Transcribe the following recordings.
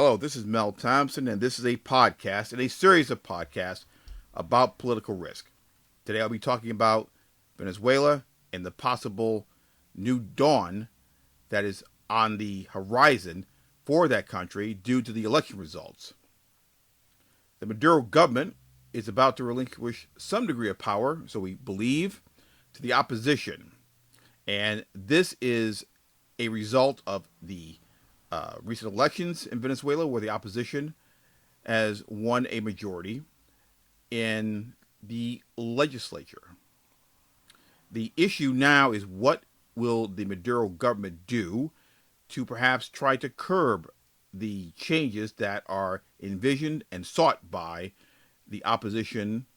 Hello, this is Mel Thompson, and this is a podcast and a series of podcasts about political risk. Today I'll be talking about Venezuela and the possible new dawn that is on the horizon for that country due to the election results. The Maduro government is about to relinquish some degree of power, so we believe, to the opposition. And this is a result of the recent elections in Venezuela, where the opposition has won a majority in the legislature. The issue now is, what will the Maduro government do to perhaps try to curb the changes that are envisioned and sought by the opposition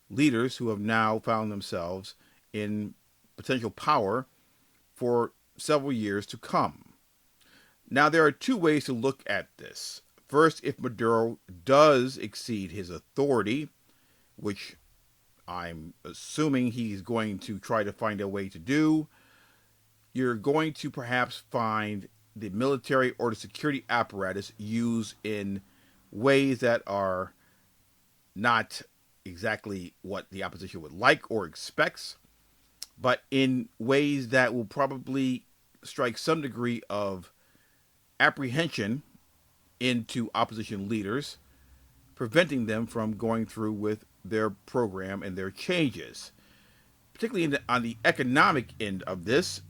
leaders who have now found themselves in potential power for several years to come. Now, there are two ways to look at this. First, if Maduro does exceed his authority, which I'm assuming he's going to try to find a way to do, you're going to perhaps find the military or the security apparatus used in ways that are not exactly what the opposition would like or expects, but in ways that will probably strike some degree of apprehension into opposition leaders, preventing them from going through with their program and their changes. Particularly on the economic end of this,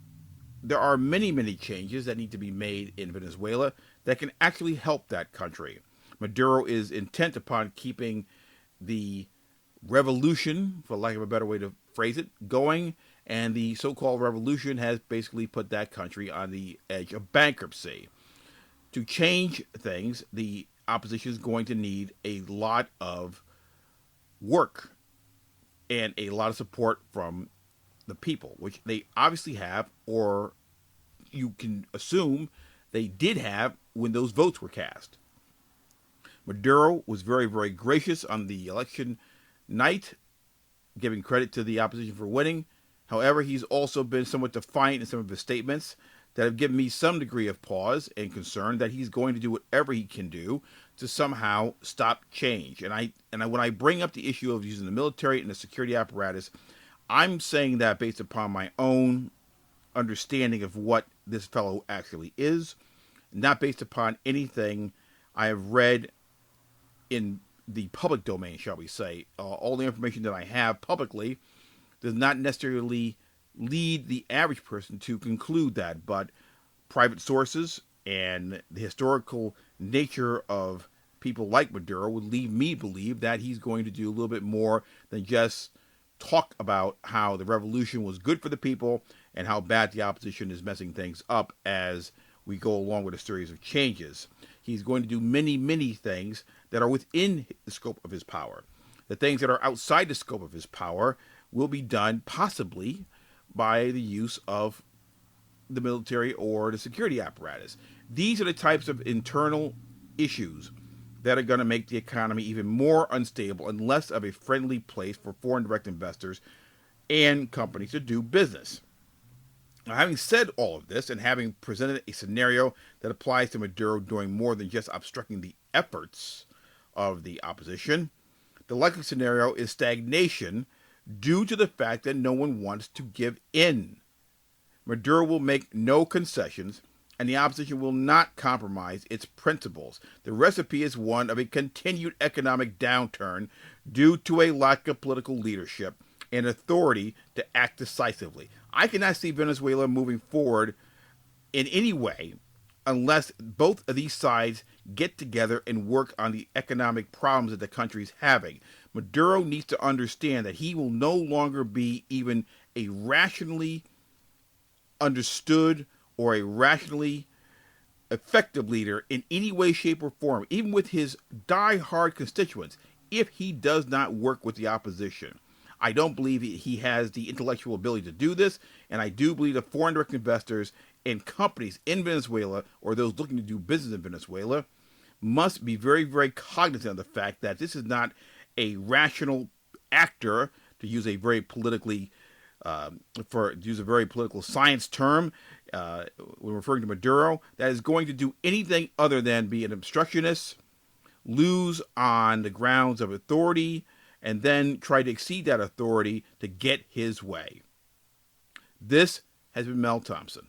there are many, many changes that need to be made in Venezuela that can actually help that country. Maduro is intent upon keeping the revolution, for lack of a better way to phrase it, going, and the so-called revolution has basically put that country on the edge of bankruptcy. To change things, the opposition is going to need a lot of work and a lot of support from the people, which they obviously have, or you can assume they did have when those votes were cast. Maduro was very, very gracious on the election night, giving credit to the opposition for winning. However, he's also been somewhat defiant in some of his statements that have given me some degree of pause and concern that he's going to do whatever he can do to somehow stop change. And when I bring up the issue of using the military and the security apparatus, I'm saying that based upon my own understanding of what this fellow actually is, not based upon anything I have read in the public domain, shall we say. All the information that I have publicly does not necessarily lead the average person to conclude that, but private sources and the historical nature of people like Maduro would lead me to believe that he's going to do a little bit more than just talk about how the revolution was good for the people and how bad the opposition is messing things up as we go along with a series of changes. He's going to do many, many things that are within the scope of his power. The things that are outside the scope of his power will be done possibly by the use of the military or the security apparatus. These are the types of internal issues that are going to make the economy even more unstable and less of a friendly place for foreign direct investors and companies to do business. Now, having said all of this and having presented a scenario that applies to Maduro doing more than just obstructing the efforts of the opposition, the likely scenario is stagnation due to the fact that no one wants to give in. Maduro will make no concessions, and the opposition will not compromise its principles. The recipe is one of a continued economic downturn due to a lack of political leadership and authority to act decisively. I cannot see Venezuela moving forward in any way unless both of these sides get together and work on the economic problems that the country is having. Maduro needs to understand that he will no longer be even a rationally understood or a rationally effective leader in any way, shape, or form, even with his die-hard constituents, if he does not work with the opposition. I don't believe he has the intellectual ability to do this, and I do believe that foreign direct investors and companies in Venezuela, or those looking to do business in Venezuela, must be very, very cognizant of the fact that this is not a rational actor, to use a very politically for to use a very political science term, when referring to Maduro, that is going to do anything other than be an obstructionist, lose on the grounds of authority, and then try to exceed that authority to get his way. This has been Mel Thompson.